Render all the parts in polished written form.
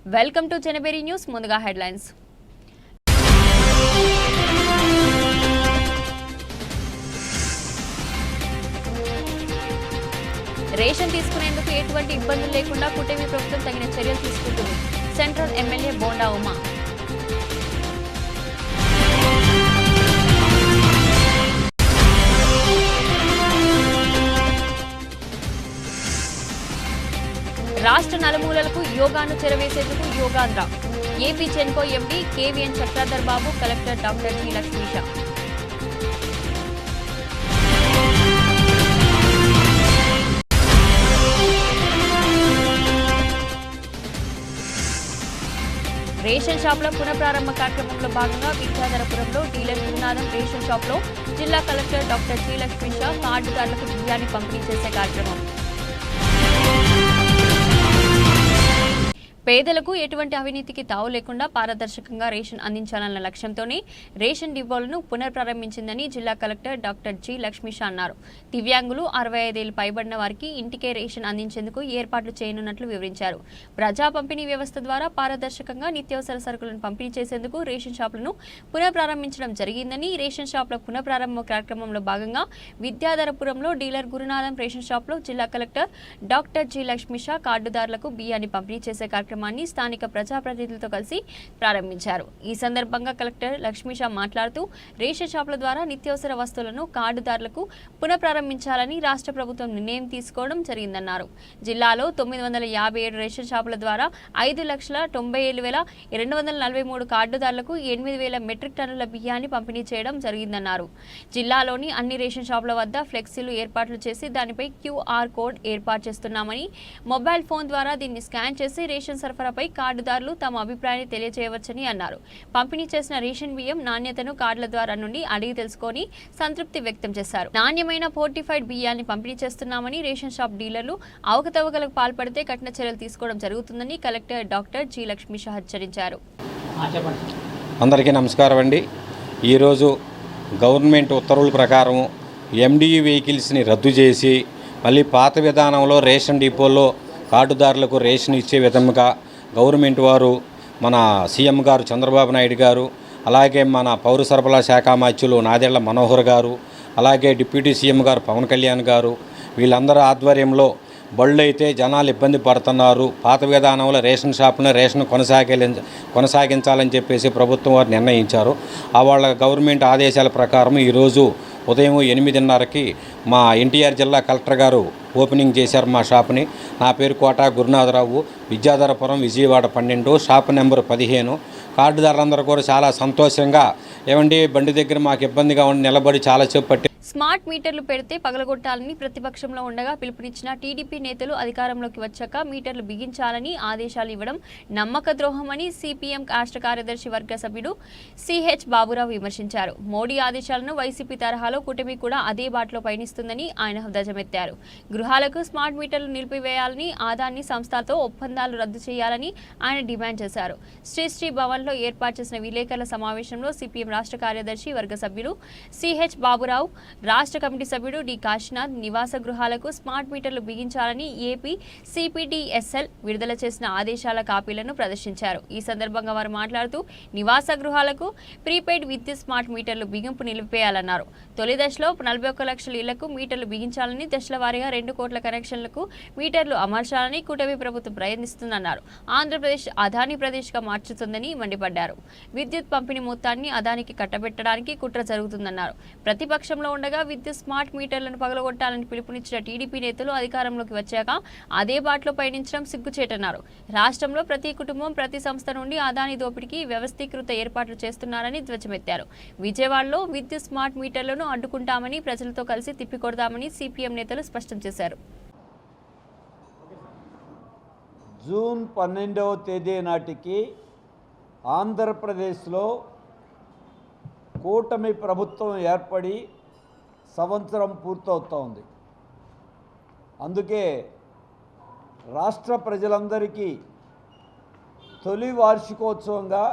Welcome to జనబెరి news. ముందుగా headlines. Ration తీసుకునేందుకు ఎటువంటి ఇబ్బందులు లేకుండా కూటమి ప్రభుత్వం తగిన చర్యలు తీసుకుంటుంది. Central MLA Bonda Uma. రాష్ట్ర నలుమూలలకు యోగాను చెరవేసేందుకు Yogandhra. AP Genco MD KVN Chakradhar Babu, collector doctor G Lakshmisha. Ration షాపుల పునఃప్రారంభ కార్యక్రమంలో భాగంగా విద్యాధరపురంలో డీలర్ గురునాథం రేషన్ షాప్లో జిల్లా కలెక్టర్ డాక్టర్ జి లక్ష్మీష కార్డుదారులకు బియ్యాన్ని పంపిణీ చేసే కార్యక్రమం. పేదలకు ఎటువంటి అవినీతికి తావు లేకుండా పారదర్శకంగా రేషన్ అందించాలన్న లక్ష్యంతోనే రేషన్ డిపోలను పునఃప్రారంభించిందని జిల్లా కలెక్టర్ డాక్టర్ జి లక్ష్మీష అన్నారు. దివ్యాంగులు 65 ఏళ్లు పైబడిన వారికి ఇంటికే రేషన్ అందించేందుకు ఏర్పాట్లు చేయనున్నట్లు వివరించారు. ప్రజా పంపిణీ వ్యవస్థ ద్వారా పారదర్శకంగా నిత్యావసర సరుకులను పంపిణీ చేసేందుకు రేషన్ షాపులను పునఃప్రారంభించడం జరిగిందని, రేషన్ షాపుల పునఃప్రారంభ కార్యక్రమంలో భాగంగా విద్యాధరపురంలో డీలర్ గురునాథం రేషన్ షాప్లో జిల్లా కలెక్టర్ డాక్టర్ జి లక్ష్మీష కార్డుదారులకు బియ్యాన్ని పంపిణీ చేసే కార్యక్రమాన్ని స్థానిక ప్రజాప్రతినిధులతో కలిసి ప్రారంభించారు. ఈ సందర్భంగా కలెక్టర్ లక్ష్మీష మాట్లాడుతూ రేషన్ షాపుల ద్వారా నిత్యావసర వస్తువులను కార్డుదారులకు పునఃప్రారంభించాలని రాష్ట్ర ప్రభుత్వం నిర్ణయం తీసుకోవడం జరిగిందన్నారు. జిల్లాలో 957 రేషన్ షాపుల ద్వారా 5,97,243 కార్డుదారులకు 8,000 మెట్రిక్ టన్నుల బియ్యాన్ని పంపిణీ చేయడం జరిగిందన్నారు. జిల్లాలోని అన్ని రేషన్ షాపుల వద్ద ఫ్లెక్సీలు ఏర్పాట్లు చేసి దానిపై QR కోడ్ ఏర్పాటు చేస్తున్నామని, మొబైల్ ఫోన్ ద్వారా దీన్ని స్కాన్ చేసి రేషన్ సరఫరాపై కార్డుదారులు తమ అభిప్రాయాన్ని తెలియజేయవచ్చని అన్నారు. పంపిణీ చేసిన రేషన్ బియ్యం నాణ్యతను కార్డుల ద్వారా నుండి అడిగి తెలుసుకొని సంతృప్తి వ్యక్తం చేశారు. నాణ్యమైన ఫోర్టిఫైడ్ బియ్యాన్ని పంపిణీ చేస్తున్నామని, రేషన్ షాప్ డీలర్లు అవకతవకలకు పాల్పడితే కఠిన చర్యలు తీసుకోవడం జరుగుతుందని కలెక్టర్ డాక్టర్ జి లక్ష్మీష హెచ్చరించారు. అందరికీ నమస్కారం అండి. ఈరోజు గవర్నమెంట్ ఉత్తర్వుల ప్రకారం MDE వెహికల్స్ని రద్దు చేసి మళ్ళీ పాత విధానంలో రేషన్ డిపోల్లో కార్డుదారులకు రేషన్ ఇచ్చే విధంగా గవర్నమెంట్ వారు, మన సీఎం గారు చంద్రబాబు నాయుడు గారు, అలాగే మన పౌర సరఫరా శాఖ మంత్రులు నాదెళ్ల మనోహర్ గారు, అలాగే డిప్యూటీ సీఎం గారు పవన్ కళ్యాణ్ గారు, వీళ్ళందరూ ఆధ్వర్యంలో బళ్ళు అయితే జనాలు ఇబ్బంది పడుతున్నారు, పాత విధానంలో రేషన్ షాపులను రేషన్ కొనసాగించాలని చెప్పేసి ప్రభుత్వం వారు నిర్ణయించారు. వాళ్ళ గవర్నమెంట్ ఆదేశాల ప్రకారం ఈరోజు ఉదయం 8:30కి మా ఎన్టీఆర్ జిల్లా కలెక్టర్ గారు ఓపెనింగ్ చేశారు మా షాప్ని. నా పేరు కోట గురునాథరావు, విద్యాధరపురం, విజయవాడ 12, షాప్ నెంబర్ 15. కార్డుదారులందరూ కూడా చాలా సంతోషంగా, ఏమండి బండి దగ్గర మాకు ఇబ్బందిగా ఉండి నిలబడి చాలా సేపు స్మార్ట్ మీటర్లు పెడితే పగలగొట్టాలని ప్రతిపక్షంలో ఉండగా పిలుపునిచ్చిన టీడీపీ నేతలు అధికారంలోకి వచ్చాక మీటర్లు బిగించాలని ఆదేశాలు ఇవ్వడం నమ్మక ద్రోహమని సిపిఎం రాష్ట్ర కార్యదర్శి వర్గ సభ్యుడు సిహెచ్ బాబురావు విమర్శించారు. మోడీ ఆదేశాలను వైసీపీ తరహాలో కూటమి కూడా అదే బాటలో పయనిస్తుందని ఆయన ధ్వజమెత్తారు. గృహాలకు స్మార్ట్ మీటర్లు నిలిపివేయాలని, ఆదాని సంస్థలతో ఒప్పందాలు రద్దు చేయాలని ఆయన డిమాండ్ చేశారు. శ్రీ భవన్లో ఏర్పాటు చేసిన విలేకరుల సమావేశంలో సిపిఎం రాష్ట్ర కార్యదర్శి వర్గ సభ్యులు సిహెచ్ బాబురావు, రాష్ట్ర కమిటీ సభ్యుడు డి కాశీనాథ్ నివాస గృహాలకు స్మార్ట్ మీటర్లు బిగించాలని ఏపీ సిపిడిఎస్ఎల్ విడుదల చేసిన ఆదేశాల కాపీలను ప్రదర్శించారు. ఈ సందర్భంగా వారు మాట్లాడుతూ నివాస గృహాలకు ప్రీపెయిడ్ విద్యుత్ స్మార్ట్ మీటర్లు బిగింపు నిలిపేయాలన్నారు. తొలి దశలో 41 లక్షల ఇళ్లకు మీటర్లు బిగించాలని, దశల వారీగా 2 కోట్ల కనెక్షన్లకు మీటర్లు అమర్చాలని కూటమి ప్రభుత్వం ప్రయత్నిస్తుందన్నారు. ఆంధ్రప్రదేశ్ అదానీ ప్రదేశ్గా మార్చుతుందని మండిపడ్డారు. విద్యుత్ పంపిణీ మొత్తాన్ని అదానికి కట్టబెట్టడానికి కుట్ర జరుగుతుందన్నారు. ప్రతిపక్షంలో ఉండగా విద్యుత్ స్మార్ట్ మీటర్లను పగలగొట్టాలని పిలుపునిచ్చిన టీడీపీ నేతలు అధికారంలోకి వచ్చాక అదే బాటలో పయనించడం సిగ్గుచేటన్నారు. రాష్ట్రంలో ప్రతి కుటుంబం, ప్రతి సంస్థ నుండి అదానీ దోపిడీకి వ్యవస్థీకృత ఏర్పాట్లు చేస్తున్నారని ధ్వజమెత్తారు. విజయవాడలో విద్యుత్ స్మార్ట్ మీటర్లను అడ్డుకుంటామని, ప్రజలతో కలిసి తిప్పికొడదామని సిపిఎం నేతలు స్పష్టం చేశారు. జూన్ 12వ తేదీ నాటికి ఆంధ్రప్రదేశ్లో కూటమి ప్రభుత్వం ఏర్పడి సంవత్సరం పూర్తవుతోంది. అందుకే రాష్ట్ర ప్రజలందరికీ తొలి వార్షికోత్సవంగా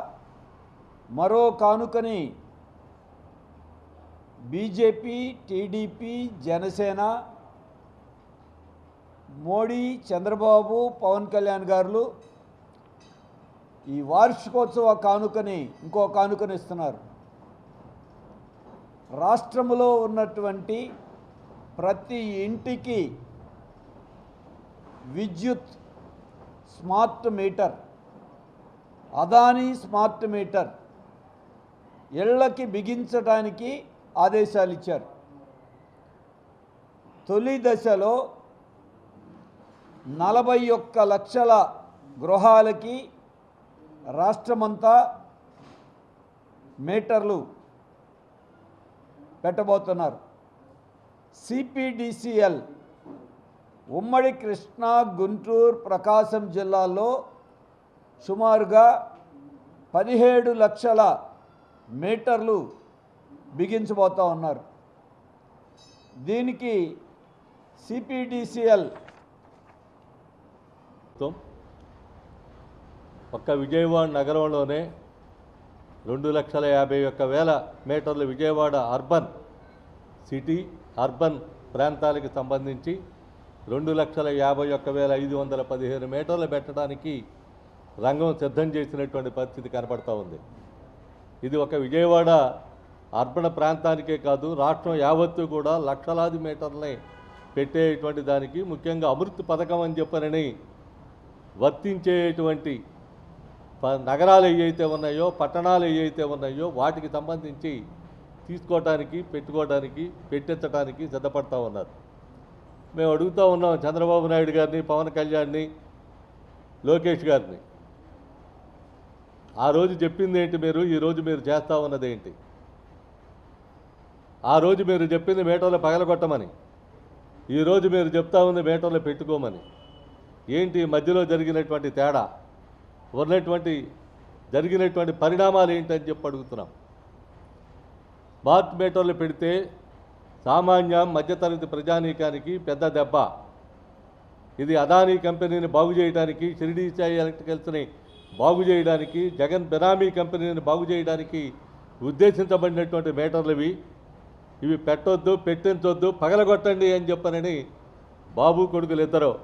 మరో కానుకని బీజేపీ, టీడీపీ, జనసేన, మోడీ, చంద్రబాబు, పవన్ కళ్యాణ్ గారు ఈ వార్షికోత్సవ కానుకని ఇంకో కానుకని ఇస్తున్నారు. రాష్ట్రంలో ఉన్నటువంటి ప్రతి ఇంటికి విద్యుత్ smart meter, Adani smart meter ఇళ్ళకి బిగించడానికి ఆదేశాలు ఇచ్చారు. తొలి దశలో 41 లక్షల గృహాలకి రాష్ట్రమంతా మీటర్లు పెట్టబోతున్నారు. సిపిడిసిఎల్ ఉమ్మడి కృష్ణా, గుంటూరు, ప్రకాశం జిల్లాల్లో సుమారుగా 17 లక్షల మీటర్లు బిగించబోతూ ఉన్నారు. దీనికి సిపిడిసిఎల్ ఒక్క విజయవాడ నగరంలోనే 2,51,000 మీటర్లు విజయవాడ అర్బన్ సిటీ అర్బన్ ప్రాంతాలకు సంబంధించి 2,51,515 మీటర్లు పెట్టడానికి రంగం సిద్ధం చేసినటువంటి పరిస్థితి కనపడతా ఉంది. ఇది ఒక విజయవాడ అర్బన్ ప్రాంతానికే కాదు, రాష్ట్రం యావత్తు కూడా లక్షలాది మీటర్లని పెట్టేటువంటి దానికి, ముఖ్యంగా అమృత్ పథకం అని చెప్పనని వర్తించేటువంటి నగరాలు ఏవైతే ఉన్నాయో, పట్టణాలు ఏవైతే ఉన్నాయో వాటికి సంబంధించి తీసుకోవడానికి, పెట్టుకోవడానికి, పెట్టించడానికి సిద్ధపడతా ఉన్నారు. మేము అడుగుతూ ఉన్నాం చంద్రబాబు నాయుడు గారిని, పవన్ కళ్యాణ్ని, లోకేష్ గారిని, ఆ రోజు చెప్పింది ఏంటి మీరు, ఈరోజు మీరు చేస్తూ ఉన్నది ఏంటి? ఆ రోజు మీరు చెప్పింది మీటర్లు పగలగొట్టమని, ఈరోజు మీరు చెప్తా ఉంది మీటర్లు పెట్టుకోమని. ఏంటి మధ్యలో జరిగినటువంటి తేడా, జరిగినటువంటి పరిణామాలు ఏంటని చెప్పి అడుగుతున్నాం. స్మార్ట్ మీటర్లు పెడితే సామాన్య మధ్యతరగతి ప్రజానీకానికి పెద్ద దెబ్బ. ఇది అదానీ కంపెనీని బాగు చేయడానికి, షిరిడీ సాయి ఎలక్ట్రికల్స్ని బాగు చేయడానికి, జగన్ బెనామీ కంపెనీని బాగు చేయడానికి ఉద్దేశించబడినటువంటి మీటర్లు ఇవి పెట్టొద్దు, పెట్టించొద్దు, పగలగొట్టండి అని చెప్పనని బాబు కొడుకులు ఇద్దరు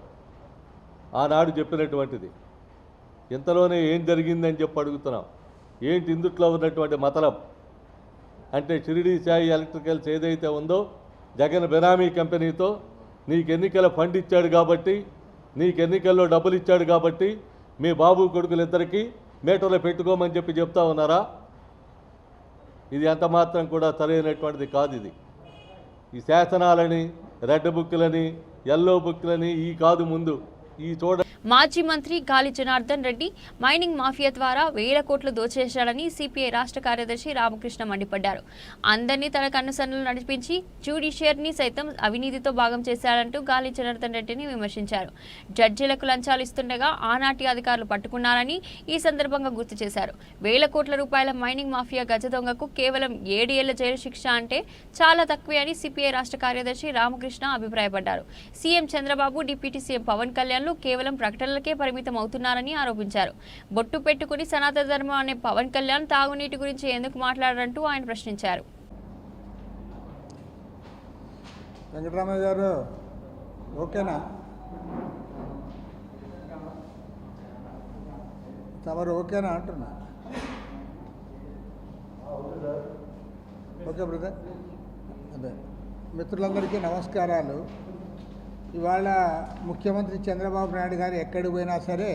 ఆనాడు చెప్పినటువంటిది. ఇంతలోనే ఏం జరిగిందని చెప్పి అడుగుతున్నాం. ఏంటి ఇందుట్లో ఉన్నటువంటి మతలం అంటే, షిరిడీ సాయి ఎలక్ట్రికల్స్ ఏదైతే ఉందో జగన్ బెనామీ కంపెనీతో నీకు ఎన్నికల ఫండ్ ఇచ్చాడు కాబట్టి, నీకు ఎన్నికల్లో డబ్బులు ఇచ్చాడు కాబట్టి మీ బాబు కొడుకులిద్దరికీ మీటర్లు పెట్టుకోమని చెప్పి చెప్తా ఉన్నారా? ఇది ఎంత మాత్రం కూడా సరైనటువంటిది కాదు. ఈ శాసనాలని, రెడ్ బుక్లని, ఎల్లో బుక్లని ఈ కాదు ముందు ఈ చూడ. మాజీ మంత్రి గాలి జనార్దన్ రెడ్డి మైనింగ్ మాఫియా ద్వారా 1000 కోట్లు దోచేశాడని సిపిఐ రాష్ట్ర కార్యదర్శి రామకృష్ణ మండిపడ్డారు. అందరినీ తన కన్నుసన్నలు నడిపించి జ్యుడిషియర్ని సైతం అవినీతితో భాగం చేశాడంటూ గాలి జనార్దన్ రెడ్డిని విమర్శించారు. జడ్జీలకు లంచాలు ఇస్తుండగా ఆనాటి అధికారులు పట్టుకున్నారని ఈ సందర్భంగా గుర్తు చేశారు. 1000 కోట్ల రూపాయల మైనింగ్ మాఫియా గజ దొంగకు కేవలం 7 ఏళ్ల జైలు శిక్ష అంటే చాలా తక్కువే అని సిపిఐ రాష్ట్ర కార్యదర్శి రామకృష్ణ అభిప్రాయపడ్డారు. CM Chandrababu, deputy CM Pawan Kalyan కేవలం ప్రకటనలకే పరిమితం అవుతున్నారని ఆరోపించారు. బొట్టు పెట్టుకుని సనాతన ధర్మం అనే పవన్ కళ్యాణ్ తాగునీటి గురించి ఎందుకు మాట్లాడారంటూ ఆయన ప్రశ్నించారు. వెంకటరామయ్య గారు ఓకేనా? తమరు ఓకేనా అంటున్నా? Okay brother. అదే మిత్రులందరికీ నమస్కారాలు. ఇవాళ ముఖ్యమంత్రి చంద్రబాబు నాయుడు గారు ఎక్కడికి పోయినా సరే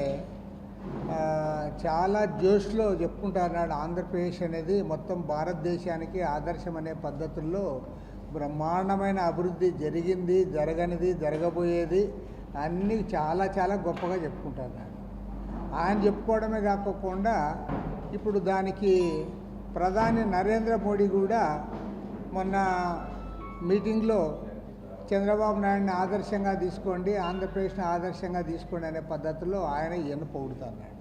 చాలా జోష్లో చెప్పుకుంటున్నాడు. ఆంధ్రప్రదేశ్ అనేది మొత్తం భారతదేశానికి ఆదర్శం అనే పద్ధతుల్లో బ్రహ్మాండమైన అభివృద్ధి జరిగింది, జరగనిది, జరగబోయేది అన్నీ చాలా చాలా గొప్పగా చెప్పుకుంటున్నాడు. ఆయన చెప్పుకోవడమే కాకుండా ఇప్పుడు దానికి ప్రధాని నరేంద్ర మోడీ కూడా మొన్న మీటింగ్లో చంద్రబాబు నాయుడిని ఆదర్శంగా తీసుకోండి, ఆంధ్రప్రదేశ్ని ఆదర్శంగా తీసుకోండి అనే పద్ధతిలో ఆయన ఈయన పొగుడుతున్నాడు.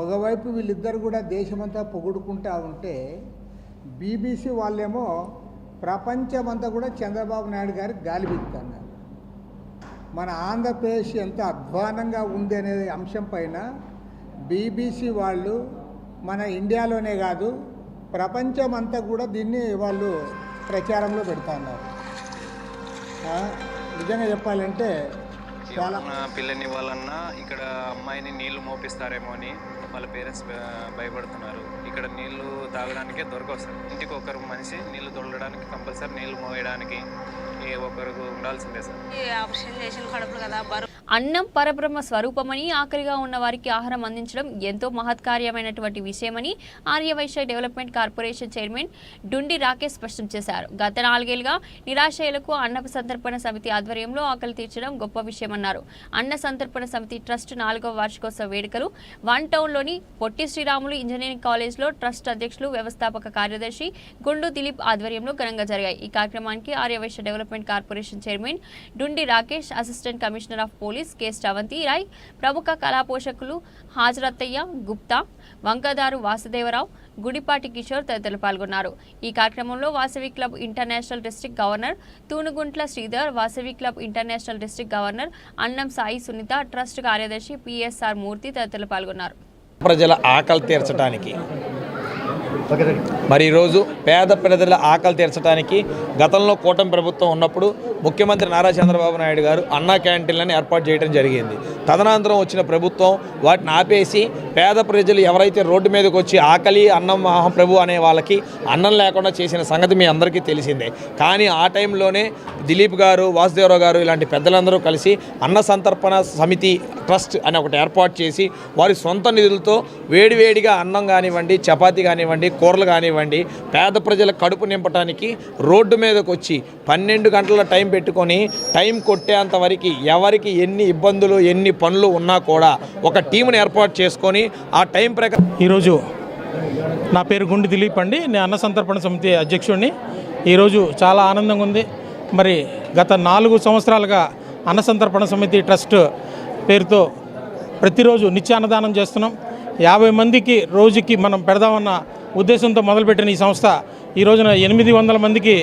ఒకవైపు వీళ్ళిద్దరు కూడా దేశమంతా పొగుడుకుంటూ ఉంటే, బీబీసీ వాళ్ళేమో ప్రపంచమంతా కూడా చంద్రబాబు నాయుడు గారికి గాలి పీకుతున్నారు. మన ఆంధ్రప్రదేశ్ ఎంత అధ్వానంగా ఉంది అనే అంశం పైన బీబీసీ వాళ్ళు మన ఇండియాలోనే కాదు ప్రపంచమంతా కూడా దీన్ని వాళ్ళు ప్రచారంలో పెడుతున్నారు. నిజంగా చెప్పాలంటే ఎవరన్నా పిల్లని వాళ్ళన్నా ఇక్కడ అమ్మాయిని నీళ్లు మోపిస్తారేమో అని వాళ్ళ పేరెంట్స్ భయపడుతున్నారు. ఇక్కడ నీళ్లు తాగడానికే దొరకవు సార్. ఇంటికి ఒకరు మనిషి నీళ్లు తొలగడానికి కంపల్సరీ నీళ్లు మోయడానికి ఒకరికి ఉండాల్సిందే సార్. ఆపరేషన్ చేసిన కడుపులు కదా అన్నం పరబ్రహ్మ స్వరూపమని, ఆకలిగా ఉన్న వారికి ఆహారం అందించడం ఎంతో మహత్కార్యమైనటువంటి విషయమని Aryavysya development corporation chairman Dundi Rakesh స్పష్టం చేశారు. గత 4 ఏళ్లుగా నిరాశ్రయులకు అన్న సంతర్పణ సమితి ఆధ్వర్యంలో ఆకలి తీర్చడం గొప్ప విషయమన్నారు. అన్న సంతర్పణ సమితి ట్రస్ట్ 4వ వార్షికోత్సవ వేడుకలు వన్ టౌన్లోని పొట్టి శ్రీరాములు ఇంజనీరింగ్ కాలేజ్లో ట్రస్ట్ అధ్యక్షులు వ్యవస్థాపక కార్యదర్శి గుండు దిలీప్ ఆధ్వర్యంలో ఘనంగా జరిగాయి. ఈ కార్యక్రమానికి Aryavaishya development corporation chairman Dundi Rakesh, assistant commissioner of police K Sravanthi Rai, ప్రముఖ కళా పోషకులు హాజరత్తయ్య గుప్తా, వంకదారు వాసుదేవరావు, గుడిపాటి కిషోర్ తదితరులు పాల్గొన్నారు. ఈ కార్యక్రమంలో Vasavi club international district governor Thunuguntla Sridhar, Vasavi club international district governor అన్నం సాయి సునీత, ట్రస్ట్ కార్యదర్శి పిఎస్ఆర్ మూర్తి తదితరులు పాల్గొన్నారు. ప్రజల ఆకలి తీర్చడానికి మరి ఈరోజు పేద ప్రజల ఆకలి తీర్చడానికి గతంలో కూటమి ప్రభుత్వం ఉన్నప్పుడు ముఖ్యమంత్రి నారా చంద్రబాబు నాయుడు గారు అన్నా క్యాంటీన్లను ఏర్పాటు చేయడం జరిగింది. తదనంతరం వచ్చిన ప్రభుత్వం వాటిని ఆపేసి పేద ప్రజలు ఎవరైతే రోడ్డు మీదకి వచ్చి ఆకలి అన్నం మహాప్రభు అనే వాళ్ళకి అన్నం లేకుండా చేసిన సంగతి మీ అందరికీ తెలిసిందే. కానీ ఆ టైంలోనే దిలీప్ గారు, వాసుదేవరావు గారు ఇలాంటి పెద్దలందరూ కలిసి అన్న సంతర్పణ సమితి ట్రస్ట్ అని ఒకటి ఏర్పాటు చేసి వారి సొంత నిధులతో వేడివేడిగా అన్నం కానివ్వండి, చపాతీ కానివ్వండి, కూరలు కానివ్వండి పేద ప్రజల కడుపు నింపడానికి రోడ్డు మీదకి వచ్చి 12 గంటల టైం పెట్టుకొని టైం కొట్టేంత వరకు ఎవరికి ఎన్ని ఇబ్బందులు ఎన్ని పనులు ఉన్నా కూడా ఒక టీంని ఏర్పాటు చేసుకొని ఆ టైం ప్రకారం ఈరోజు నా పేరు గుండి దిలీప్ అండి. నేను అన్న సంతర్పణ సమితి అధ్యక్షుడిని. ఈరోజు చాలా ఆనందంగా ఉంది. మరి గత 4 సంవత్సరాలుగా అన్న సంతర్పణ సమితి ట్రస్ట్ పేరుతో ప్రతిరోజు నిత్య అన్నదానం చేస్తున్నాం. 50 మందికి రోజుకి మనం పెడదామన్న ఉద్దేశంతో మొదలుపెట్టిన ఈ సంస్థ ఈ రోజున 800 మందికి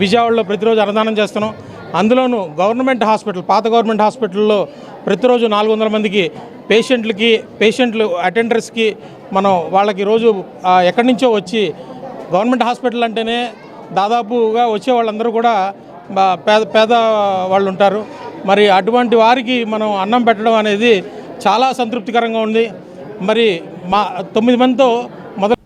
విజయవాడలో ప్రతిరోజు అన్నదానం చేస్తున్నాం. అందులోనూ గవర్నమెంట్ హాస్పిటల్, పాత గవర్నమెంట్ హాస్పిటల్లో ప్రతిరోజు 400 మందికి పేషెంట్లు అటెండర్స్కి మనం వాళ్ళకి రోజు ఎక్కడి నుంచో వచ్చి గవర్నమెంట్ హాస్పిటల్ అంటేనే దాదాపుగా వచ్చే వాళ్ళందరూ కూడా పేద వాళ్ళు ఉంటారు. మరి అటువంటి వారికి మనం అన్నం పెట్టడం అనేది చాలా సంతృప్తికరంగా ఉంది. మరి మా 9 మందితో మొదలు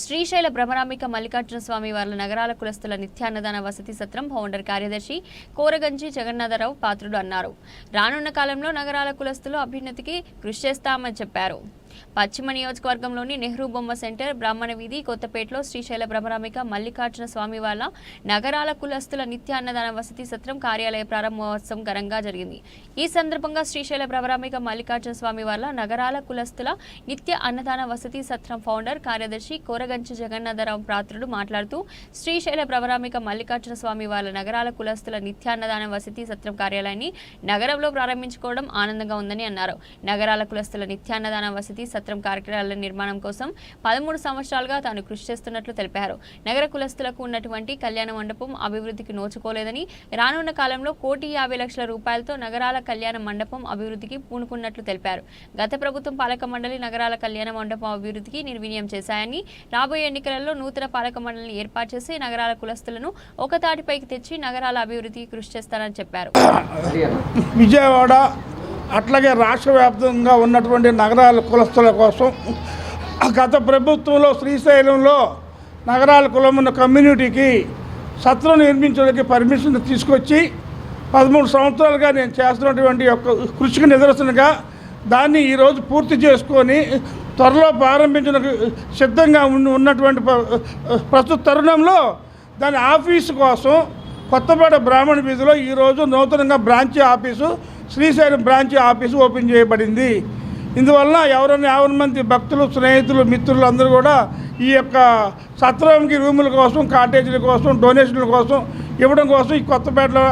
శ్రీశైల భ్రమరాంబిక మల్లికార్జున స్వామి వార్ల నగరాల కులస్తుల నిత్యాన్నదాన వసతి సత్రం ఫౌండర్ కార్యదర్శి కోరగంజి జగన్నాథరావు పాత్రుడు అన్నారు. రానున్న కాలంలో నగరాల కులస్తుల అభ్యున్నతికి కృషి చేస్తామని చెప్పారు. పశ్చిమ నియోజకవర్గంలోని నెహ్రూ బొమ్మ సెంటర్, బ్రాహ్మణ వీధి, కొత్తపేటలో శ్రీశైల భ్రమరాంబిక మల్లికార్జున స్వామి వార్ల నగరాల కులస్తుల నిత్య అన్నదాన వసతి సత్రం కార్యాలయ ప్రారంభోత్సవం ఘనంగా జరిగింది. ఈ సందర్భంగా శ్రీశైల భ్రమరాంబిక మల్లికార్జున స్వామి వార్ల నగరాల కులస్తుల నిత్య అన్నదాన వసతి సత్రం ఫౌండర్ కార్యదర్శి కోరగంచి జగన్నాథరావు పాత్రుడు మాట్లాడుతూ శ్రీశైల భ్రమరాంబిక మల్లికార్జున స్వామి వార్ల నగరాల కులస్తుల నిత్యాన్నదాన వసతి సత్రం కార్యాలయాన్ని నగరంలో ప్రారంభించుకోవడం ఆనందంగా ఉందని అన్నారు. నగరాల కులస్తుల నిత్యాన్నదాన వసతి సత్రం కార్యాలయాల నిర్మాణం కోసం 13 సంవత్సరాలుగా తాను కృషి చేస్తున్నట్లు తెలిపారు. నగర కులస్తులకు ఉన్నటువంటి కళ్యాణ మండపం అభివృద్ధికి నోచుకోలేదని, రానున్న కాలంలో 1,50,00,000 రూపాయలతో నగరాల కళ్యాణ మండపం అభివృద్ధికి పూనుకున్నట్లు తెలిపారు. గత ప్రభుత్వం పాలక మండలి నగరాల కళ్యాణ మండపం అభివృద్ధికి నిర్వీర్యం చేశాయని, రాబోయే ఎన్నికలలో నూతన పాలక మండలిని ఏర్పాటు చేసి నగరాల కులస్తులను ఒక తాటిపైకి తెచ్చి నగరాల అభివృద్ధికి కృషి చేస్తారని చెప్పారు. విజయవాడ అట్లాగే రాష్ట్ర వ్యాప్తంగా ఉన్నటువంటి నగరాల కులస్తుల కోసం గత ప్రభుత్వంలో శ్రీశైలంలో నగరాల కులం ఉన్న కమ్యూనిటీకి సత్రం నిర్మించడానికి పర్మిషన్ తీసుకొచ్చి 13 సంవత్సరాలుగా నేను చేస్తున్నటువంటి యొక్క కృషికి నిదర్శనగా దాన్ని ఈరోజు పూర్తి చేసుకొని త్వరలో ప్రారంభించడానికి సిద్ధంగా ఉన్నటువంటి ప్రస్తుత తరుణంలో దాని ఆఫీసు కోసం కొత్తపేట బ్రాహ్మణ వీధిలో ఈరోజు నూతనంగా branch office, Srisailam branch office open చేయబడింది. ఇందువల్ల ఎవరైనా 50 మంది భక్తులు, స్నేహితులు, మిత్రులు అందరూ కూడా ఈ యొక్క సత్రంకి రూముల కోసం, కాటేజీల కోసం, డొనేషన్ల కోసం ఇవ్వడం కోసం ఈ కొత్తపేటలో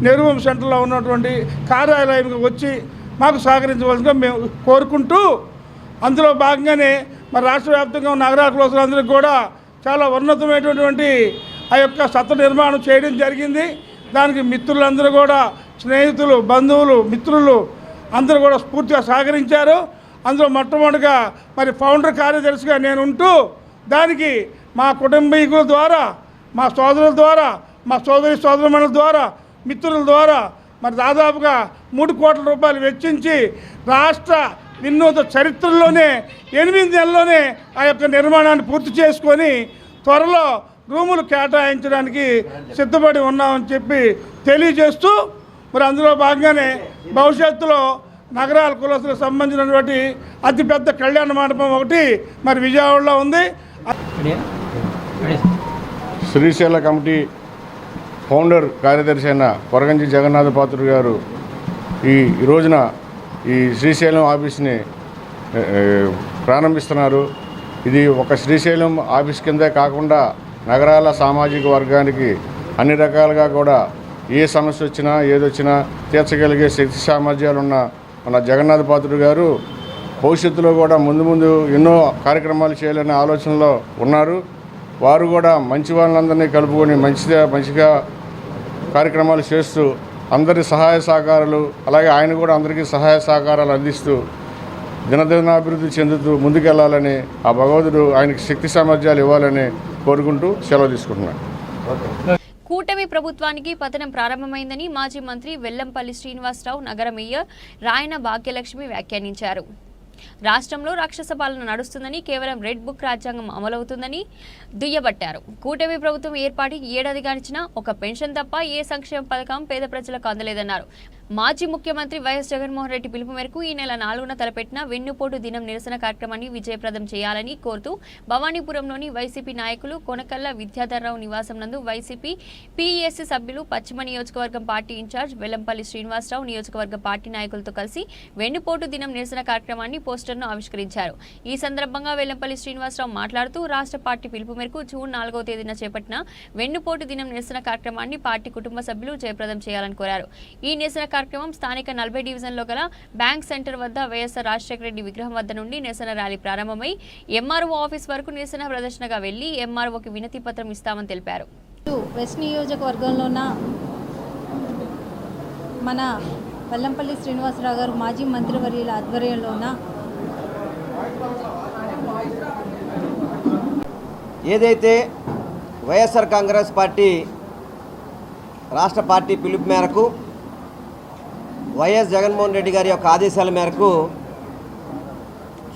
నెహ్రూ సెంటర్లో ఉన్నటువంటి కార్యాలయానికి వచ్చి మాకు సహకరించవలసిందిగా మేము కోరుకుంటూ, అందులో భాగంగానే మరి రాష్ట్ర వ్యాప్తంగా ఉన్న నగరాల కులస్తులందరికీ కూడా చాలా ఉన్నతమైనటువంటి ఆ యొక్క సత్ర నిర్మాణం చేయడం జరిగింది. దానికి మిత్రులందరూ కూడా, స్నేహితులు, బంధువులు, మిత్రులు అందరూ కూడా స్ఫూర్తిగా సహకరించారు. అందులో మొట్టమొదటిగా మరి ఫౌండర్ కార్యదర్శిగా నేను ఉంటూ దానికి మా కుటుంబీకుల ద్వారా, మా సోదరుల ద్వారా, మా సోదరుల ద్వారా, మిత్రుల ద్వారా మరి దాదాపుగా 3 కోట్ల రూపాయలు వెచ్చించి రాష్ట్ర వినూత్న చరిత్రలోనే 8 నెలల్లోనే ఆ యొక్క నిర్మాణాన్ని పూర్తి చేసుకొని త్వరలో రూములు కేటాయించడానికి సిద్ధపడి ఉన్నామని చెప్పి తెలియజేస్తూ మరి అందులో భాగంగానే భవిష్యత్తులో నగరాల కులస్తులకు సంబంధించినటువంటి అతిపెద్ద కళ్యాణ మండపం ఒకటి మరి విజయవాడలో ఉంది. శ్రీశైల కమిటీ ఫౌండర్ కార్యదర్శి అయిన కొరగంజి జగన్నాథ పాత్రుడు గారు ఈ రోజున ఈ శ్రీశైలం ఆఫీస్ని ప్రారంభిస్తున్నారు. ఇది ఒక శ్రీశైలం ఆఫీస్ కిందే కాకుండా నగరాల సామాజిక వర్గానికి అన్ని రకాలుగా కూడా ఏ సమస్య వచ్చినా ఏదొచ్చినా తీర్చగలిగే శక్తి సామర్థ్యాలు ఉన్న మన జగన్నాథ పాత్రుడు గారు భవిష్యత్తులో కూడా ముందు ఎన్నో కార్యక్రమాలు చేయాలనే ఆలోచనలో ఉన్నారు. వారు కూడా మంచి వాళ్ళందరినీ కలుపుకొని మంచిగా కార్యక్రమాలు చేస్తూ అందరి సహాయ సహకారాలు, అలాగే ఆయన కూడా అందరికీ సహాయ సహకారాలు అందిస్తూ దినదినాభివృద్ధి చెందుతూ ముందుకెళ్లాలని ఆ భగవంతుడు ఆయనకి శక్తి సామర్థ్యాలు ఇవ్వాలని కోరుకుంటూ సెలవు తీసుకుంటున్నాను. కూటమి ప్రభుత్వానికి పతనం ప్రారంభమైందని మాజీ మంత్రి వెల్లంపల్లి శ్రీనివాసరావు నగర మేయర్ రాయన భాగ్యలక్ష్మి వ్యాఖ్యానించారు. రాష్ట్రంలో రాక్షస పాలన నడుస్తుందని, కేవలం రెడ్ బుక్ రాజ్యాంగం అమలవుతుందని దుయ్యబట్టారు. కూటమి ప్రభుత్వం ఏర్పాటుకి ఏడాది గడిచినా ఒక పెన్షన్ తప్ప ఏ సంక్షేమ పథకం పేద ప్రజలకు అందలేదన్నారు. మాజీ ముఖ్యమంత్రి వైఎస్ జగన్మోహన్ రెడ్డి పిలుపు మేరకు ఈ నెల 4న తలపెట్టిన వెన్నుపోటు దినం నిరసన కార్యక్రమాన్ని విజయప్రదం చేయాలని కోరుతూ భవానీపురంలోని వైసీపీ నాయకులు కొనకల్ల విద్యాధర్రావు నివాసం నందు వైసీపీ పీఎస్సీ సభ్యులు, పశ్చిమ నియోజకవర్గం పార్టీ ఇన్ఛార్జ్ వెల్లంపల్లి శ్రీనివాసరావు నియోజకవర్గ పార్టీ నాయకులతో కలిసి వెన్నుపోటు దినం నిరసన కార్యక్రమాన్ని పోస్టర్ను ఆవిష్కరించారు. ఈ సందర్భంగా వెల్లంపల్లి శ్రీనివాసరావు మాట్లాడుతూ రాష్ట్ర పార్టీ పిలుపు మేరకు జూన్ 4వ తేదీన చేపట్టిన వెన్నుపోటు దినం నిరసన కార్యక్రమాన్ని పార్టీ కుటుంబ సభ్యులు జయప్రదం చేయాలని కోరారు. ఈ నిరసన కార్యక్రమం స్థానిక 40 డివిజన్లో గల బ్యాంక్ సెంటర్ వద్ద వైఎస్ఆర్ రాజశేఖర రెడ్డి విగ్రహం వద్ద నుండి నిరసన ర్యాలీ ప్రారంభమై ఎంఆర్ఓ ఆఫీస్ వరకు నిరసన ప్రదర్శనగా వెళ్లి ఎంఆర్ఓకి వినతి పత్రం ఇస్తామని తెలిపారు. వెస్ట్ నియోజకవర్గంలోన మన వెల్లంపల్లి శ్రీనివాసరావు గారు మాజీ మంత్రివర్యుల ఆధ్వర్యంలోన ఏదైతే వైఎస్ఆర్ కాంగ్రెస్ పార్టీ రాష్ట్ర పార్టీ పిలుపు మేరకు వైఎస్ జగన్మోహన్ రెడ్డి గారి యొక్క ఆదేశాల మేరకు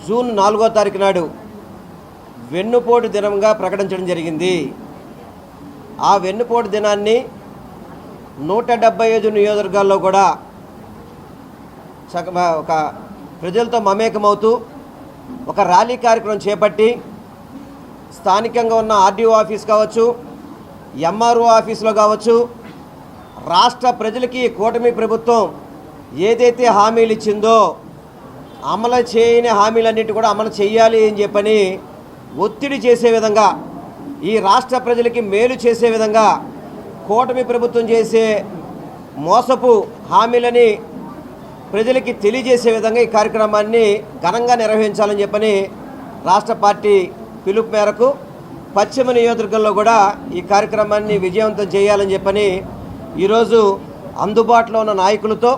జూన్ 4వ తారీఖు నాడు వెన్నుపోటు దినంగా ప్రకటించడం జరిగింది. ఆ వెన్నుపోటు దినాన్ని 175 నియోజకవర్గాల్లో కూడా ఒక ప్రజలతో మమేకమవుతూ ఒక ర్యాలీ కార్యక్రమం చేపట్టి స్థానికంగా ఉన్న ఆర్డీఓ ఆఫీస్ కావచ్చు, ఎంఆర్ఓ ఆఫీసులో కావచ్చు, రాష్ట్ర ప్రజలకి కూటమి ప్రభుత్వం ఏదైతే హామీలు ఇచ్చిందో అమలు చేయని హామీలన్నిటి కూడా అమలు చేయాలి అని చెప్పని ఒత్తిడి చేసే విధంగా, ఈ రాష్ట్ర ప్రజలకి మేలు చేసే విధంగా కూటమి ప్రభుత్వం చేసే మోసపు హామీలని ప్రజలకి తెలియజేసే విధంగా ఈ కార్యక్రమాన్ని ఘనంగా నిర్వహించాలని చెప్పని రాష్ట్ర పార్టీ పిలుపు మేరకు పశ్చిమ నియోజకవర్గంలో కూడా ఈ కార్యక్రమాన్ని విజయవంతం చేయాలని చెప్పని ఈరోజు అందుబాటులో ఉన్న నాయకులతో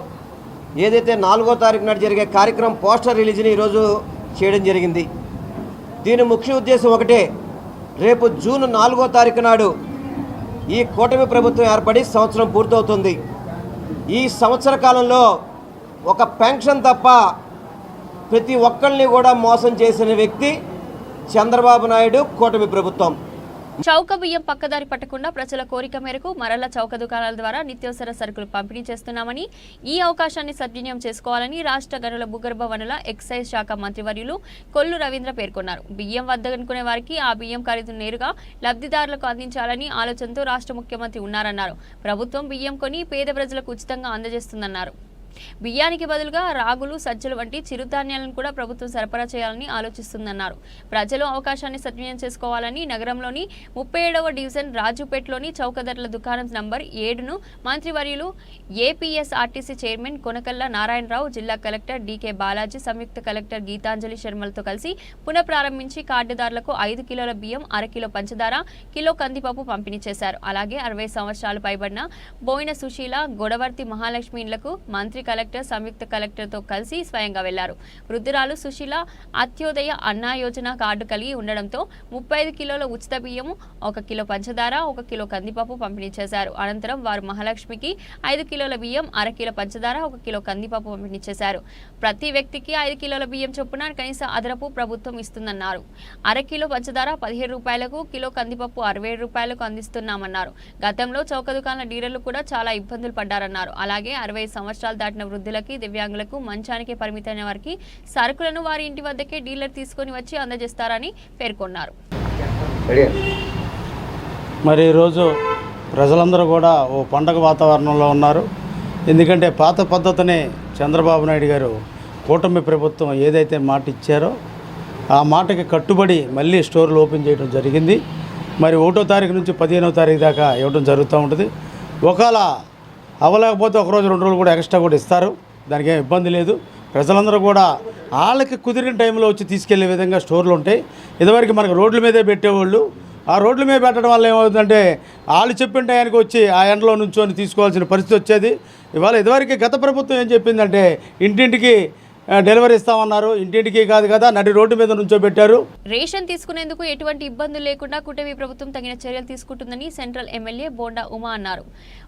ఏదైతే 4వ తారీఖు నాడు జరిగే కార్యక్రమం పోస్టర్ రిలీజ్ని ఈరోజు చేయడం జరిగింది. దీని ముఖ్య ఉద్దేశం ఒకటే, రేపు జూన్ 4వ తారీఖు నాడు ఈ కూటమి ప్రభుత్వం ఏర్పడి సంవత్సరం పూర్తవుతుంది. ఈ సంవత్సర కాలంలో ఒక పెన్షన్ తప్ప ప్రతి ఒక్కరిని కూడా మోసం చేసిన వ్యక్తి చంద్రబాబు నాయుడు, కూటమి ప్రభుత్వం. చౌక బియ్యం పక్కదారి పట్టకుండా ప్రజల కోరిక మేరకు మరల చౌక దుకాణాల ద్వారా నిత్యావసర సరుకులు పంపిణీ చేస్తున్నామని, ఈ అవకాశాన్ని సద్వినియోగం చేసుకోవాలని రాష్ట్ర గనుల భూగర్భ వనుల ఎక్సైజ్ శాఖ మంత్రివర్యులు కొల్లు రవీంద్ర పేర్కొన్నారు. బియ్యం వద్దనుకునే వారికి ఆ బియ్యం ఖరీదు నేరుగా లబ్ధిదారులకు అందించాలని ఆలోచనతో రాష్ట్ర ముఖ్యమంత్రి ఉన్నారన్నారు. ప్రభుత్వం బియ్యం కొని పేద ప్రజలకు ఉచితంగా అందజేస్తుందన్నారు. బియ్యానికి బదులుగా రాగులు, సజ్జలు వంటి చిరుధాన్యాలను కూడా ప్రభుత్వం సరఫరా చేయాలని ఆలోచిస్తుందన్నారు. ప్రజలు అవకాశాన్ని సద్వినియోగం చేసుకోవాలని నగరంలోని 37వ డివిజన్ రాజుపేటలోని చౌకధరల దుకాణం నంబర్ 7ను మంత్రివర్యులు ఏపీఎస్ఆర్టీసీ చైర్మన్ కొనకల్ల నారాయణరావు, జిల్లా కలెక్టర్ డీకే బాలాజీ, సంయుక్త కలెక్టర్ గీతాంజలి శర్మలతో కలిసి పునఃప్రారంభించి కార్డుదారులకు 5 కిలోల బియ్యం, 1/2 కిలో పంచదార, కిలో కందిపప్పు పంపిణీ చేశారు. అలాగే 60 సంవత్సరాలు పైబడిన బోయిన సుశీల, గొడవర్తి మహాలక్ష్మి ఇండ్లకు మంత్రి కలెక్టర్ సంయుక్త కలెక్టర్తో కలిసి స్వయంగా వెళ్లారు. వృద్ధురాలు సుశీల అత్యోదయ అన్నా యోజన కార్డు కలిగి ఉండడంతో 35 కిలోల ఉచిత బియ్యము, 1 కిలో పంచదార, 1 కిలో కందిపప్పు పంపిణీ చేశారు. అనంతరం వారు మహాలక్ష్మికి 5 కిలోల బియ్యం, 1/2 కిలో పంచదార, 1 కిలో కందిపప్పు పంపిణీ చేశారు. ప్రతి వ్యక్తికి 5 కిలోల బియ్యం చొప్పున కనీస అదనపు ప్రభుత్వం ఇస్తుందన్నారు. 1/2 కిలో పంచదార 17 రూపాయలకు, కిలో కందిపప్పు 67 రూపాయలకు అందిస్తున్నామన్నారు. గతంలో చౌక దుకాణాల డీలర్లు కూడా చాలా ఇబ్బందులు పడ్డారన్నారు. అలాగే 65 సంవత్సరాలు దాటిన వృద్ధులకి, దివ్యాంగులకు, మంచానికి పరిమితమైన వారికి సరుకులను వారి ఇంటి వద్దకే డీలర్ తీసుకొని వచ్చి అందజేస్తారని పేర్కొన్నారు. మరి ఈరోజు ప్రజలందరూ కూడా ఓ పండగ వాతావరణంలో ఉన్నారు. ఎందుకంటే పాత పద్ధతిని చంద్రబాబు నాయుడు గారు కూటమి ప్రభుత్వం ఏదైతే మాట ఇచ్చారో ఆ మాటకి కట్టుబడి మళ్ళీ స్టోర్లు ఓపెన్ చేయడం జరిగింది. మరి 1వ తారీఖు నుంచి 15వ తారీఖు దాకా ఇవ్వడం జరుగుతూ ఉంటుంది. ఒకవేళ అవ్వలేకపోతే 1 రోజు 2 రోజులు కూడా ఎక్స్ట్రా కూడా ఇస్తారు. దానికి ఏం ఇబ్బంది లేదు. ప్రజలందరూ కూడా వాళ్ళకి కుదిరిన టైంలో వచ్చి తీసుకెళ్లే విధంగా స్టోర్లు ఉంటాయి. ఇదివరకు మనకు రోడ్ల మీదే పెట్టేవాళ్ళు. ఆ రోడ్ల మీద పెట్టడం వల్ల ఏమవుతుందంటే వాళ్ళు చెప్పిన టయానికి వచ్చి ఆ ఎండలో నుంచొని తీసుకోవాల్సిన పరిస్థితి వచ్చేది. ఇదివరకు గత ప్రభుత్వం ఏం చెప్పిందంటే ఇంటింటికి డెలివరీ ఇస్తామన్నారు. ఇంటింటికి కాదు కదా, నడి రోడ్డు మీద నుంచోబెట్టారు. రేషన్ తీసుకునేందుకు ఎటువంటి ఇబ్బందులు లేకుండా కూటమి ప్రభుత్వం తగిన చర్యలు తీసుకుంటుందని సెంట్రల్ ఎమ్మెల్యే బోండా ఉమా అన్నారు.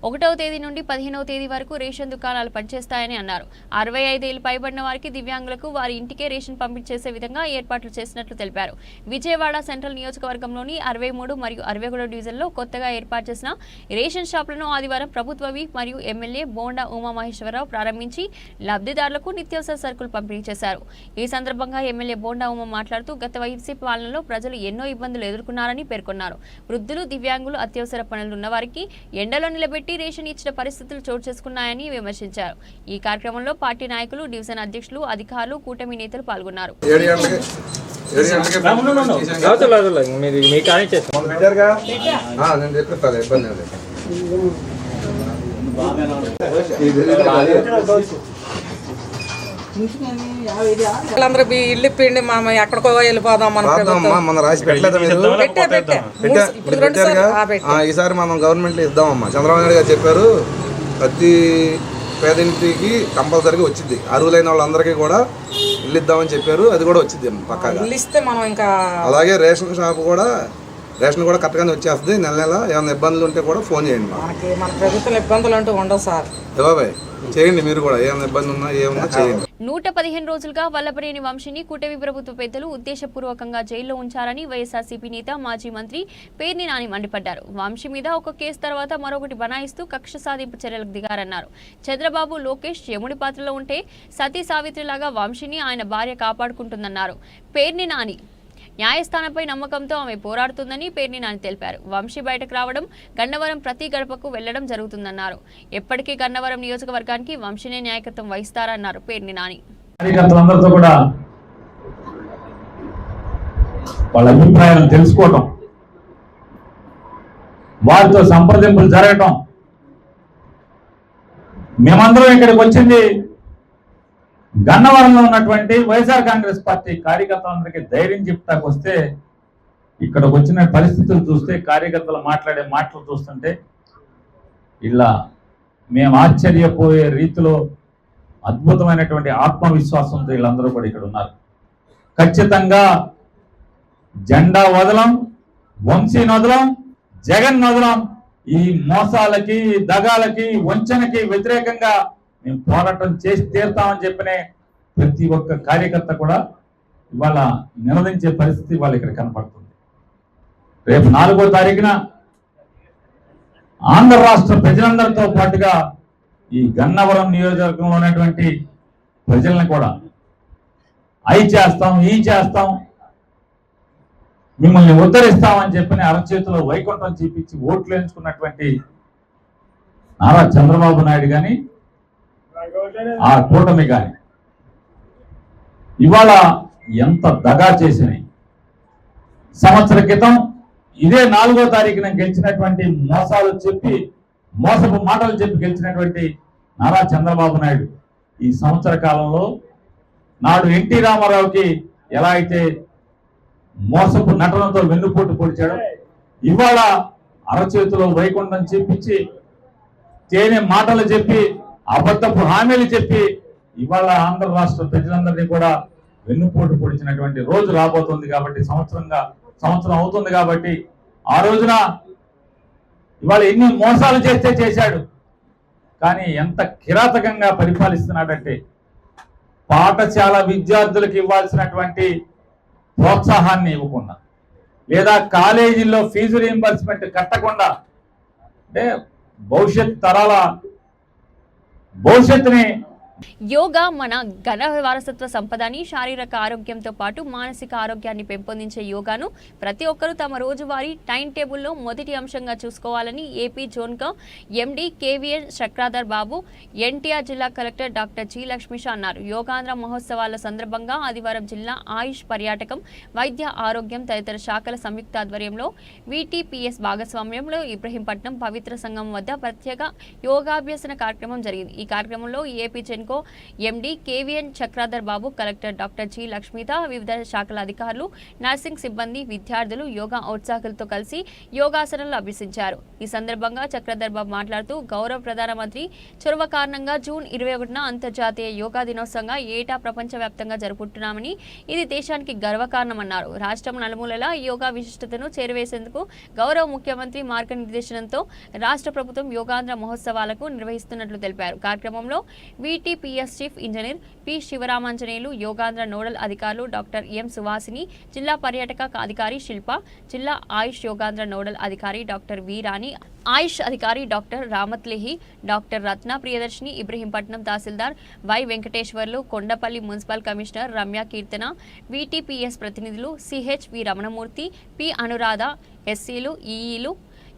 1వ తేదీ నుండి 15వ తేదీ వరకు రేషన్ దుకాణాలు పనిచేస్తాయని అన్నారు. 65 ఏళ్లు పైబడిన వారికి, దివ్యాంగులకు వారి ఇంటికే రేషన్ పంపిణీ చేసే విధంగా ఏర్పాట్లు చేసినట్లు తెలిపారు. విజయవాడ సెంట్రల్ నియోజకవర్గంలోని 63 మరియు 61 డివిజన్లో కొత్తగా ఏర్పాటు చేసిన రేషన్ షాపులను ఆదివారం ప్రభుత్వ విప్ మరియు ఎమ్మెల్యే బోండా ఉమా మహేశ్వరరావు ప్రారంభించి లబ్ధిదారులకు నిత్యావసర సరుకులు పంపిణీ చేశారు. ఈ సందర్భంగా ఎమ్మెల్యే బోండా ఉమా మాట్లాడుతూ గత వైసీపీ పాలనలో ప్రజలు ఎన్నో ఇబ్బందులు ఎదుర్కొన్నారని పేర్కొన్నారు. వృద్ధులు, దివ్యాంగులు, అత్యవసర పనులు ఉన్న వారికి ఎండలో నిలబెట్టి రేషన్ ఇచ్చిన పరిస్థితులు చోటు చేసుకున్నాయని విమర్శించారు. ఈ కార్యక్రమంలో పార్టీ నాయకులు, డివిజన్ అధ్యక్షులు, అధికారులు, కూటమి నేతలు పాల్గొన్నారు. వాళ్ళందరూ ఇల్లు పిండి మా ఎక్కడికో వెళ్ళిపోదాం మనం రాసి ఈసారి మనం గవర్నమెంట్ ఇద్దామమ్మా. చంద్రబాబు నాయుడు గారు చెప్పారు ప్రతి పేదింటికి కంపల్సరీగా వచ్చింది. అర్హులైన వాళ్ళందరికీ కూడా ఇల్లు ఇద్దామని చెప్పారు. అది కూడా వచ్చింది పక్కాగా. ఇస్తే మనం ఇంకా అలాగే రేషన్ షాప్ కూడా రేషన్ కూడా కరెక్ట్గానే వచ్చేస్తుంది. నెల నెల ఏమైనా ఇబ్బందులు ఉంటే కూడా ఫోన్ చేయండి. మన ప్రభుత్వం ఇబ్బందులు అంటూ ఉండవు సార్. బాబాయ్ చేయండి, మీరు కూడా ఏమైనా ఇబ్బంది ఉన్నా ఏమన్నా చేయండి. 115 రోజులుగా వల్లభనేని వంశీని కూటమి ప్రభుత్వ పెద్దలు ఉద్దేశపూర్వకంగా జైల్లో ఉంచారని వైఎస్ఆర్సీపీ నేత, మాజీ మంత్రి పేర్ని నాని మండిపడ్డారు. వంశీ మీద ఒక కేసు తర్వాత మరొకటి బనాయిస్తూ కక్ష సాధింపు చర్యలకు దిగారన్నారు. చంద్రబాబు, లోకేష్ యముడి పాత్రలో ఉంటే సతీ సావిత్రిలాగా వంశీని ఆయన భార్య కాపాడుకుంటుందన్నారు. పేర్ని నాని న్యాయస్థానంపై నమ్మకంతో ఆమె పోరాడుతుందని పేర్ని నాని తెలిపారు. వంశీ బయటకు రావడం, గన్నవరం ప్రతి గడపకు వెళ్లడం జరుగుతుందన్నారు. ఎప్పటికీ గన్నవరం నియోజకవర్గానికి వంశీనే నాయకత్వం వహిస్తారన్నారు పేర్ని నాని. కార్యకర్తలందరితో కూడా వాళ్ళ అభిప్రాయాలను తెలుసుకోవటం, వారితో సంప్రదింపులు జరగటం. మేమందరం ఇక్కడికి వచ్చింది గన్నవరంలో ఉన్నటువంటి వైఎస్ఆర్ కాంగ్రెస్ పార్టీ కార్యకర్తలందరికీ ధైర్యం చెప్తాకు వస్తే, ఇక్కడికి వచ్చిన పరిస్థితులు చూస్తే, కార్యకర్తలు మాట్లాడే మాటలు చూస్తుంటే ఇలా మేము ఆశ్చర్యపోయే రీతిలో అద్భుతమైనటువంటి ఆత్మవిశ్వాసంతో వీళ్ళందరూ కూడా ఇక్కడ ఉన్నారు. ఖచ్చితంగా జెండా వదలం, వంశీని వదలం, జగన్ వదలం. ఈ మోసాలకి, దగాలకి, వంచనకి వ్యతిరేకంగా మేము పోరాటం చేసి తీరుతామని చెప్పినే ప్రతి ఒక్క కార్యకర్త కూడా ఇవాళ నినదించే పరిస్థితి ఇవాళ ఇక్కడ కనపడుతుంది. రేపు 4వ తారీఖున ఆంధ్ర రాష్ట్ర ప్రజలందరితో పాటుగా ఈ గన్నవరం నియోజకవర్గంలో ఉన్నటువంటి ప్రజల్ని కూడా అయి చేస్తాం, ఈ చేస్తాం, మిమ్మల్ని ఉద్ధరిస్తామని చెప్పిన అరచేతిలో వైకుంఠం చూపించి ఓట్లు వేయించుకున్నటువంటి నారా చంద్రబాబు నాయుడు కానీ, ఆ కూటమి కానీ ఇవాళ ఎంత దగా చేసినాయి. సంవత్సర క్రితం ఇదే 4వ తారీఖున గెలిచినటువంటి మోసాలు చెప్పి, మోసపు మాటలు చెప్పి గెలిచినటువంటి నారా చంద్రబాబు నాయుడు ఈ సంవత్సర కాలంలో నాడు ఎన్టీ రామారావుకి ఎలా అయితే మోసపు నటనతో వెన్నుపోటు పొడిచాడో, ఇవాళ అరచేతిలో వైకుంఠం చెప్పించి, తేనె మాటలు చెప్పి అబద్ధపు హామీలు చెప్పి ఇవాళ ఆంధ్ర రాష్ట్ర ప్రజలందరినీ కూడా వెన్నుపోటు పొడిచినటువంటి రోజు రాబోతుంది. కాబట్టి సంవత్సరం అవుతుంది. కాబట్టి ఆ రోజున ఇవాళ ఎన్ని మోసాలు చేశాడు, కానీ ఎంత కిరాతకంగా పరిపాలిస్తున్నాడంటే పాఠశాల విద్యార్థులకు ఇవ్వాల్సినటువంటి ప్రోత్సాహాన్ని ఇవ్వకుండా, లేదా కాలేజీల్లో ఫీజు రీయింబర్స్మెంట్ కట్టకుండా, అంటే భవిష్యత్ తరాల భవిష్యత్తుని యోగా మన ఘన వారసత్వ సంపదని, శారీరక ఆరోగ్యంతో పాటు మానసిక ఆరోగ్యాన్ని పెంపొందించే యోగాను ప్రతి ఒక్కరూ తమ రోజువారీ టైం టేబుల్లో మొదటి అంశంగా చూసుకోవాలని ఏపీ జోన్గా ఎండి కేవీఎన్ చక్రాధర్ బాబు, ఎన్టీఆర్ జిల్లా కలెక్టర్ డాక్టర్ జి లక్ష్మీష అన్నారు. యోగాంధ్ర మహోత్సవాల సందర్భంగా ఆదివారం జిల్లా ఆయుష్ పర్యాటకం, వైద్య ఆరోగ్యం తదితర శాఖల సంయుక్త ఆధ్వర్యంలో వీటీపీఎస్ భాగస్వామ్యంలో ఇబ్రహీంపట్నం పవిత్ర సంఘం వద్ద ప్రత్యేక యోగాభ్యసన కార్యక్రమం జరిగింది. ఈ కార్యక్రమంలో ఏపీ జెన్కో ఎండి కేవీఎన్ చక్రాధర్ బాబు, కలెక్టర్ డాక్టర్ జి లక్ష్మీత, వివిధ శాఖల అధికారులు, నర్సింగ్ సిబ్బంది, విద్యార్థులు యోగా ఔత్సాహకులతో కలిసి యోగాసనాలు అభ్యసించారు. ఈ సందర్భంగా చక్రాధర్ బాబు మాట్లాడుతూ గౌరవ ప్రధానమంత్రి చొరవ కారణంగా జూన్ 21న అంతర్జాతీయ యోగా దినోత్సవంగా ఏటా ప్రపంచవ్యాప్తంగా జరుపుకుంటున్నామని, ఇది దేశానికి గర్వకారణమన్నారు. రాష్ట్రం నలుమూలలా యోగా విశిష్టతను చేరవేసేందుకు గౌరవ ముఖ్యమంత్రి మార్గనిర్దేశనంతో రాష్ట్ర ప్రభుత్వం యోగాంధ్ర మహోత్సవాలకు నిర్వహిస్తున్నట్లు తెలిపారు. కార్యక్రమంలో VTPS chief engineer P Sivaramanjaneyulu, Yogandhra nodal అధికారులు డాక్టర్ ఎం సువాసిని, జిల్లా పర్యాటక అధికారి శిల్ప, జిల్లా ఆయుష్ యోగాంధ్ర నోడల్ అధికారి డాక్టర్ వి రాణి, ఆయుష్ అధికారి డాక్టర్ రామత్లేహి, డాక్టర్ రత్న ప్రియదర్శిని, ఇబ్రహీంపట్నం తహసీల్దార్ Y Venkateswarlu, Kondapalli municipal commissioner Ramya Keerthana, VTPS ప్రతినిధులు CH V Ramanamurthy, P Anuradha, ఎస్సీలు, ఈఈలు,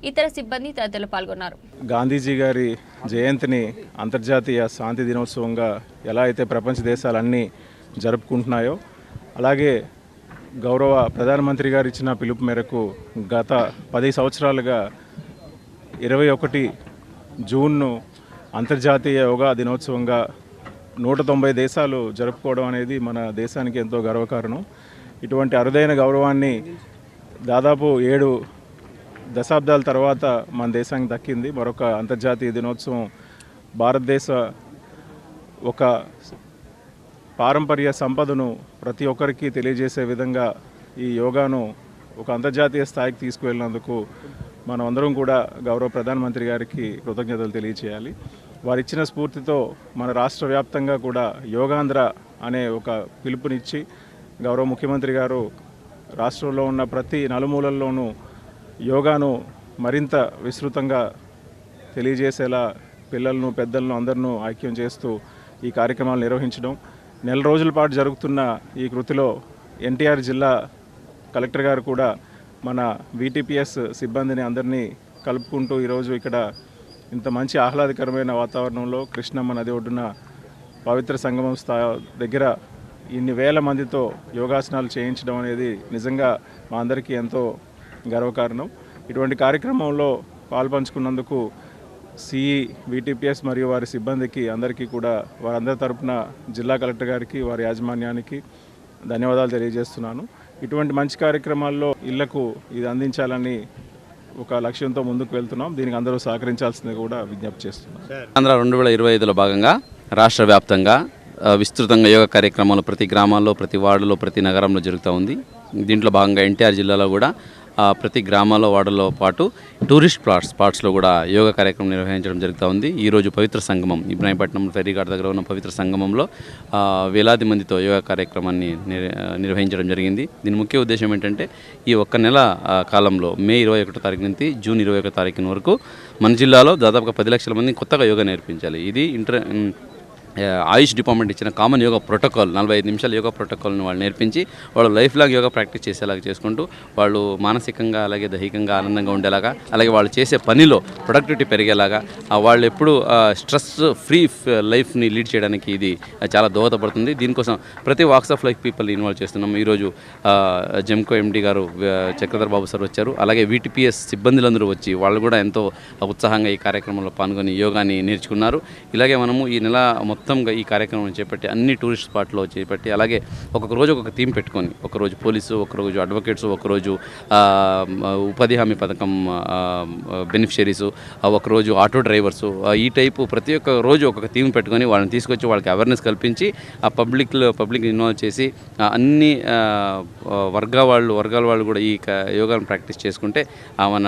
ఇతర సిబ్బంది తదితరులు పాల్గొన్నారు. గాంధీజీ గారి జయంతిని అంతర్జాతీయ శాంతి దినోత్సవంగా ఎలా అయితే ప్రపంచ దేశాలన్నీ జరుపుకుంటున్నాయో, అలాగే గౌరవ ప్రధానమంత్రి గారు ఇచ్చిన పిలుపు మేరకు గత 10 సంవత్సరాలుగా 21 జూన్ను అంతర్జాతీయ యోగా దినోత్సవంగా 190 దేశాలు జరుపుకోవడం అనేది మన దేశానికి ఎంతో గర్వకారణం. ఇటువంటి అరుదైన గౌరవాన్ని దాదాపు 7 దశాబ్దాల తర్వాత మన దేశానికి దక్కింది. మరొక అంతర్జాతీయ దినోత్సవం భారతదేశ ఒక పారంపర్య సంపదను ప్రతి ఒక్కరికి తెలియజేసే విధంగా ఈ యోగాను ఒక అంతర్జాతీయ స్థాయికి తీసుకువెళ్ళినందుకు మనం అందరం కూడా గౌరవ ప్రధానమంత్రి గారికి కృతజ్ఞతలు తెలియజేయాలి. వారిచ్చిన స్ఫూర్తితో మన రాష్ట్ర వ్యాప్తంగా కూడా యోగాంధ్ర అనే ఒక పిలుపునిచ్చి గౌరవ ముఖ్యమంత్రి గారు రాష్ట్రంలో ఉన్న ప్రతి నలుమూలల్లోనూ యోగాను మరింత విస్తృతంగా తెలియజేసేలా పిల్లలను, పెద్దలను అందరినూ ఐక్యం చేస్తూ ఈ కార్యక్రమాలు నిర్వహించడం. 4 రోజుల పాటు జరుగుతున్న ఈ కృతిలో ఎన్టీఆర్ జిల్లా కలెక్టర్ గారు కూడా మన వీటీపీఎస్ సిబ్బందిని అందరినీ కలుపుకుంటూ ఈరోజు ఇక్కడ ఇంత మంచి ఆహ్లాదకరమైన వాతావరణంలో కృష్ణమ్మ నది ఒడ్డున పవిత్ర సంగమం దగ్గర ఇన్ని వేల మందితో యోగాసనాలు చేయించడం అనేది నిజంగా మా అందరికీ ఎంతో గర్వకారణం. ఇటువంటి కార్యక్రమంలో పాల్పంచుకున్నందుకు సిఈ, వీటీపీఎస్ మరియు వారి సిబ్బందికి అందరికీ కూడా వారందరి తరపున జిల్లా కలెక్టర్ గారికి, వారి యాజమాన్యానికి ధన్యవాదాలు తెలియజేస్తున్నాను. ఇటువంటి మంచి కార్యక్రమాల్లో ఇళ్లకు ఇది అందించాలని ఒక లక్ష్యంతో ముందుకు వెళ్తున్నాం. దీనికి అందరూ సహకరించాల్సింది కూడా విజ్ఞప్తి చేస్తున్నాం. ఆంధ్ర 2025లో భాగంగా రాష్ట్ర వ్యాప్తంగా విస్తృతంగా యోగా కార్యక్రమాలు ప్రతి గ్రామాల్లో, ప్రతి వార్డులో, ప్రతి నగరంలో జరుగుతూ ఉంది. దీంట్లో భాగంగా ఎన్టీఆర్ జిల్లాలో కూడా ప్రతి గ్రామాల్లో, వార్డులో పాటు టూరిస్ట్ స్పాట్స్లో కూడా యోగా కార్యక్రమం నిర్వహించడం జరుగుతూ ఉంది. ఈరోజు పవిత్ర సంగమం, ఇబ్రాహీంపట్నం ఫెర్రీఘాట్ దగ్గర ఉన్న పవిత్ర సంగమంలో వేలాది మందితో యోగా కార్యక్రమాన్ని నిర్వహించడం జరిగింది. దీని ముఖ్య ఉద్దేశం ఏంటంటే ఈ ఒక్క నెల కాలంలో మే 21 తారీఖు నుంచి జూన్ 21 తారీఖు వరకు మన జిల్లాలో దాదాపుగా 10 లక్షల మంది కొత్తగా యోగా నేర్పించాలి. ఇది ఆయుష్ డిపార్ట్మెంట్ ఇచ్చిన కామన్ యోగా ప్రోటోకాల్, 45 నిమిషాల యోగా ప్రోటోకాల్ని వాళ్ళు నేర్పించి వాళ్ళు లైఫ్ లాంగ్ యోగా ప్రాక్టీస్ చేసేలాగా చేసుకుంటూ వాళ్ళు మానసికంగా అలాగే దైహికంగా ఆనందంగా ఉండేలాగా, అలాగే వాళ్ళు చేసే పనిలో ప్రొడక్టివిటీ పెరిగేలాగా, వాళ్ళు ఎప్పుడు స్ట్రెస్ ఫ్రీ లైఫ్ని లీడ్ చేయడానికి ఇది చాలా దోహదపడుతుంది. దీనికోసం ప్రతి walks of life people involve చేస్తున్నాం. ఈరోజు జెమ్కో ఎండి గారు చక్రధర్ బాబు సార్ వచ్చారు. అలాగే వీటీపీఎస్ సిబ్బందులందరూ వచ్చి వాళ్ళు కూడా ఎంతో ఉత్సాహంగా ఈ కార్యక్రమంలో పాల్గొని యోగాని నేర్చుకున్నారు. ఇలాగే మనము ఈ నెల మొత్తం మొత్తంగా ఈ కార్యక్రమం చేపట్టి అన్ని టూరిస్ట్ స్పాట్లో చేపట్టి అలాగే ఒక్కొక్క రోజు ఒక్కొక్క థీమ్ పెట్టుకొని ఒకరోజు పోలీసు, ఒకరోజు అడ్వకేట్స్, ఒకరోజు ఉపాధి హామీ పథకం బెనిఫిషరీసు, ఒకరోజు ఆటో డ్రైవర్సు, ఈ టైపు ప్రతి ఒక్క రోజు ఒక్కొక్క థీమ్ పెట్టుకొని వాళ్ళని తీసుకొచ్చి వాళ్ళకి అవేర్నెస్ కల్పించి ఆ పబ్లిక్ ఇన్వాల్వ్ చేసి అన్ని వర్గాల వాళ్ళు కూడా ఈ యోగాను ప్రాక్టీస్ చేసుకుంటే మన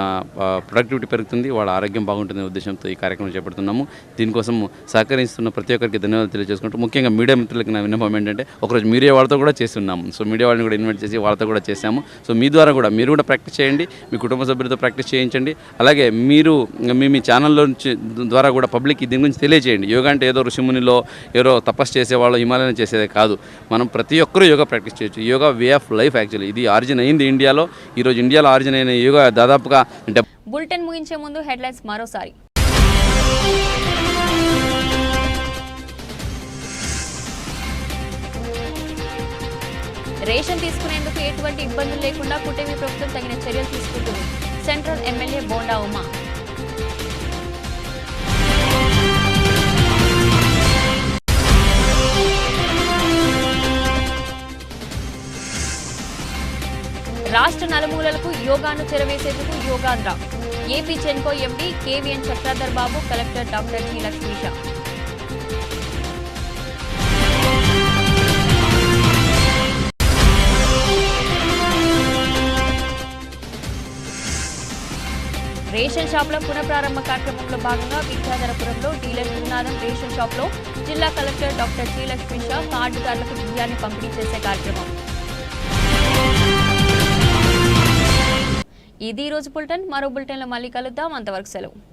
ప్రొడక్టివిటీ పెరుగుతుంది, వాళ్ళ ఆరోగ్యం బాగుంటుందనే ఉద్దేశంతో ఈ కార్యక్రమం చేపడుతున్నాము. దీనికోసం సహకరిస్తున్న ప్రతి ఒక్కరికి ధన్యవాదాలు తెలియజేసుకుంటూ ముఖ్యంగా మీడియా మిత్రులకి నా విన్నపం ఏంటంటే ఒకరోజు మీడియా వాళ్ళతో కూడా చేస్తున్నాము. సో మీడియా వాళ్ళని కూడా ఇన్వైట్ చేసి వాళ్ళతో కూడా చేశాము. సో మీ ద్వారా కూడా మీరు కూడా ప్రాక్టీస్ చేయండి, మీ కుటుంబ సభ్యులతో ప్రాక్టీస్ చేయించండి. అలాగే మీరు మీ ఛానల్లో ద్వారా కూడా పబ్లిక్ దీని గురించి తెలియజేయండి. యోగా అంటే ఏదో ఋషిమునిలో ఏదో తపస్సు చేసేవాళ్ళు హిమాలయం చేసేదే కాదు. మనం ప్రతి ఒక్కరూ యోగా ప్రాక్టీస్ చేయొచ్చు. Yoga way of life. Actually ఇది ఆరిజిన్ అయింది ఇండియాలో. ఈరోజు ఇండియాలో ఆరిజిన్ అయిన యోగా దాదాపుగా బులెటిన్ ముగించే ముందు హెడ్లైన్స్ మరోసారి. రేషన్ తీసుకునేందుకు ఎటువంటి ఇబ్బందులు లేకుండా కూటమి ప్రభుత్వం తగిన చర్యలు తీసుకుంటుంది. Central MLA Bonda Uma. రాష్ట్ర నలుమూలలకు యోగాను చెరవేసేందుకు Yogandhra. AP Genco MD KVN Chakradhar Babu, collector doctor G Lakshmisha. Ration షాపుల పునఃప్రారంభ కార్యక్రమంలో భాగంగా విద్యాధరపురంలో డీలర్ గురునాథం రేషన్ షాప్లో జిల్లా కలెక్టర్ డాక్టర్ జి లక్ష్మీష కార్డుదారులకు బియ్యాన్ని పంపిణీ చేసే కార్యక్రమం. ఇది రోజు బులెటిన్. మరో బులెటిన్లో మళ్ళీ కలుద్దాం. అంతవరకు సెలవు.